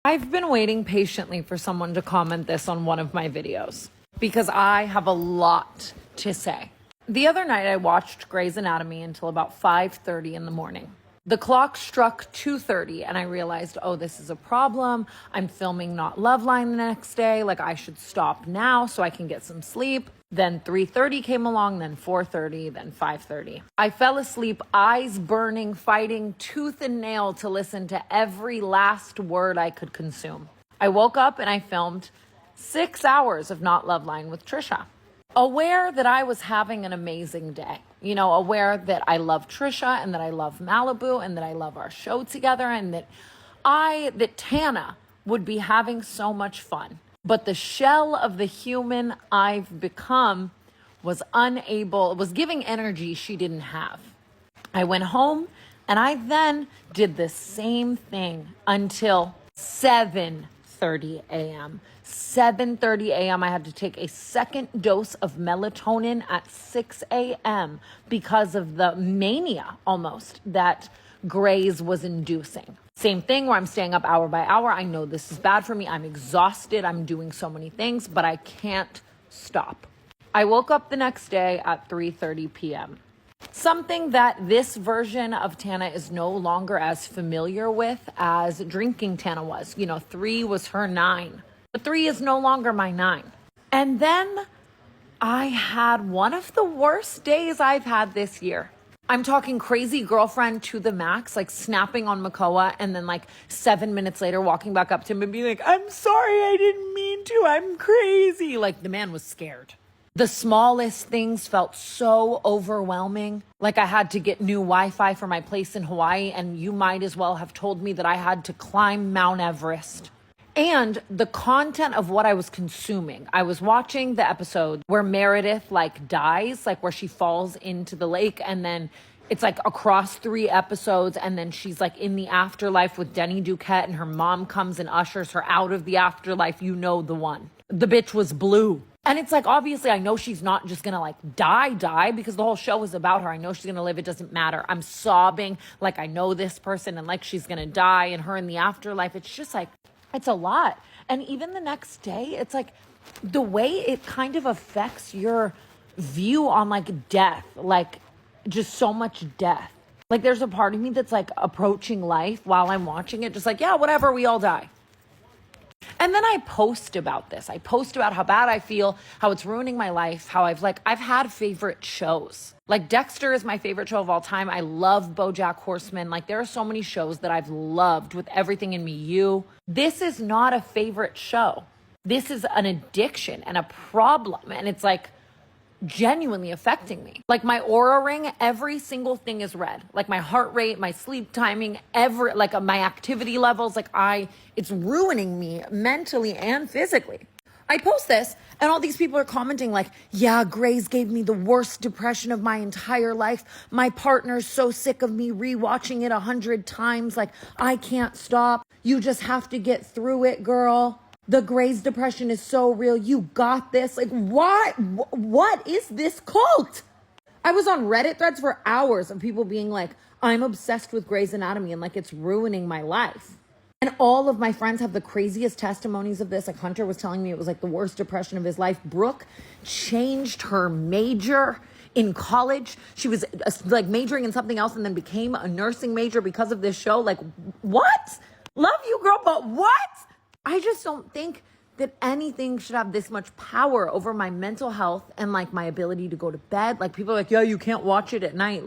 I've been waiting patiently for someone to comment this on one of my videos because I have a lot to say. The other night I watched Grey's Anatomy until about 5:30 in the morning. The clock struck 2:30 and I realized, oh, this is a problem. I'm filming Not Loveline the next day. Like, I should stop now so I can get some sleep. Then 3:30 came along, then 4:30, then 5:30. I fell asleep, eyes burning, fighting tooth and nail to listen to every last word I could consume. I woke up and I filmed 6 hours of Not Loveline with Trisha. Aware that I was having an amazing day. Aware that I love Trisha and that I love Malibu and that I love our show together and that Tana would be having so much fun. But the shell of the human I've become was giving energy she didn't have. I went home and I then did the same thing until 7:30 a.m. 7:30 a.m. I had to take a second dose of melatonin at 6 a.m. because of the mania almost that Grey's was inducing. Same thing where I'm staying up hour by hour. I know this is bad for me. I'm exhausted. I'm doing so many things, but I can't stop. I woke up the next day at 3:30 p.m. Something that this version of Tana is no longer as familiar with as drinking Tana was. 3 was her 9. But 3 is no longer my 9. And then I had one of the worst days I've had this year. I'm talking crazy girlfriend to the max, like snapping on Makoa and then 7 minutes later walking back up to him and being like, I'm sorry, I didn't mean to, I'm crazy. Like, the man was scared. The smallest things felt so overwhelming. Like, I had to get new Wi-Fi for my place in Hawaii, and you might as well have told me that I had to climb Mount Everest. And the content of what I was consuming. I was watching the episode where Meredith dies, where she falls into the lake, and then it's across 3 episodes, and then she's in the afterlife with Denny Duquette, and her mom comes and ushers her out of the afterlife. The one. The bitch was blue. And it's obviously I know she's not just gonna die because the whole show is about her. I know she's gonna live. It doesn't matter. I'm sobbing I know this person and she's gonna die, and her in the afterlife. It's just it's a lot. And even the next day, it's the way it kind of affects your view on death, just so much death. There's a part of me that's approaching life while I'm watching it, just yeah, whatever, we all die. And then I post about this. I post about how bad I feel, how it's ruining my life, how I've had favorite shows. Dexter is my favorite show of all time. I love BoJack Horseman. There are so many shows that I've loved with everything in me. This is not a favorite show. This is an addiction and a problem. And it's genuinely affecting me. My Aura ring, every single thing is red. My heart rate, my sleep timing, my activity levels, it's ruining me mentally and physically. I post this and all these people are commenting yeah, Grey's gave me the worst depression of my entire life. My partner's so sick of me rewatching it 100 times. I can't stop. You just have to get through it, girl. The Grey's depression is so real. You got this. What is this cult? I was on Reddit threads for hours of people being I'm obsessed with Grey's Anatomy and it's ruining my life. And all of my friends have the craziest testimonies of this. Hunter was telling me it was the worst depression of his life. Brooke changed her major in college. She was majoring in something else and then became a nursing major because of this show. What? Love you, girl, but what? I just don't think that anything should have this much power over my mental health and my ability to go to bed. People are yeah, you can't watch it at night.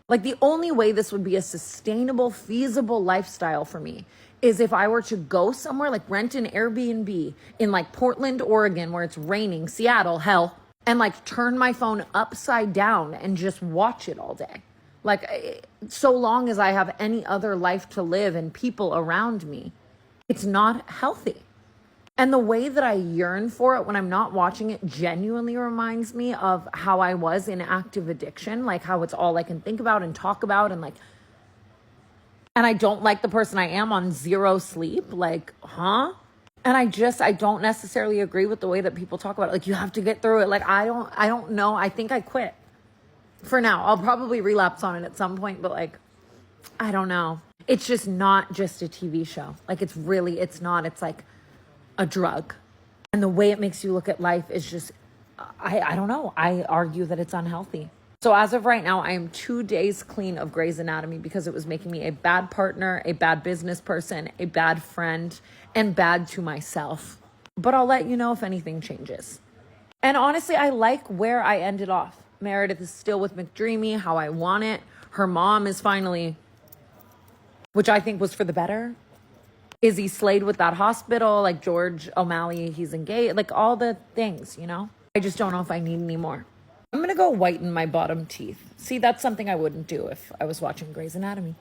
The only way this would be a sustainable, feasible lifestyle for me is if I were to go somewhere, rent an Airbnb in Portland, Oregon, where it's raining, Seattle, hell, and turn my phone upside down and just watch it all day. So long as I have any other life to live and people around me, it's not healthy. And the way that I yearn for it when I'm not watching it genuinely reminds me of how I was in active addiction, how it's all I can think about and talk about, and I don't like the person I am on 0 sleep, huh? And I don't necessarily agree with the way that people talk about it. You have to get through it. I don't know. I think I quit for now. I'll probably relapse on it at some point, but I don't know. It's just not just a TV show. Like, it's not. It's like a drug. And the way it makes you look at life is just, I don't know. I argue that it's unhealthy. So as of right now, I am 2 days clean of Grey's Anatomy because it was making me a bad partner, a bad business person, a bad friend, and bad to myself. But I'll let you know if anything changes. And honestly, I like where I ended off. Meredith is still with McDreamy, how I want it. Her mom is finally, which I think was for the better. Izzy slayed with that hospital, like George O'Malley, he's engaged, like all the things, you know? I just don't know if I need any more. I'm gonna go whiten my bottom teeth. See, that's something I wouldn't do if I was watching Grey's Anatomy.